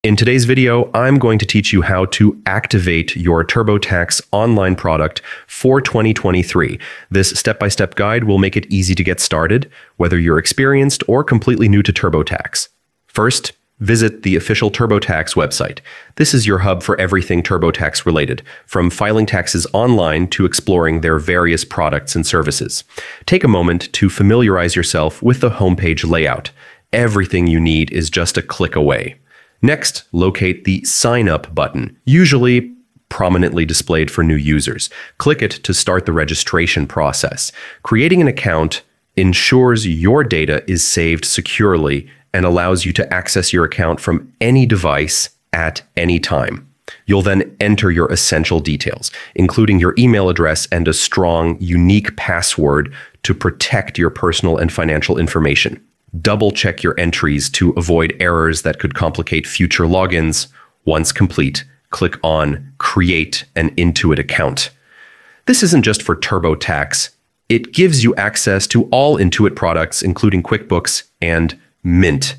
In today's video, I'm going to teach you how to activate your TurboTax online product for 2023. This step-by-step guide will make it easy to get started, whether you're experienced or completely new to TurboTax. First, visit the official TurboTax website. This is your hub for everything TurboTax related, from filing taxes online to exploring their various products and services. Take a moment to familiarize yourself with the homepage layout. Everything you need is just a click away. Next, locate the Sign Up button, usually prominently displayed for new users. Click it to start the registration process. Creating an account ensures your data is saved securely and allows you to access your account from any device at any time. You'll then enter your essential details, including your email address and a strong, unique password to protect your personal and financial information. Double-check your entries to avoid errors that could complicate future logins. Once complete, click on Create an Intuit account. This isn't just for TurboTax. It gives you access to all Intuit products, including QuickBooks and Mint.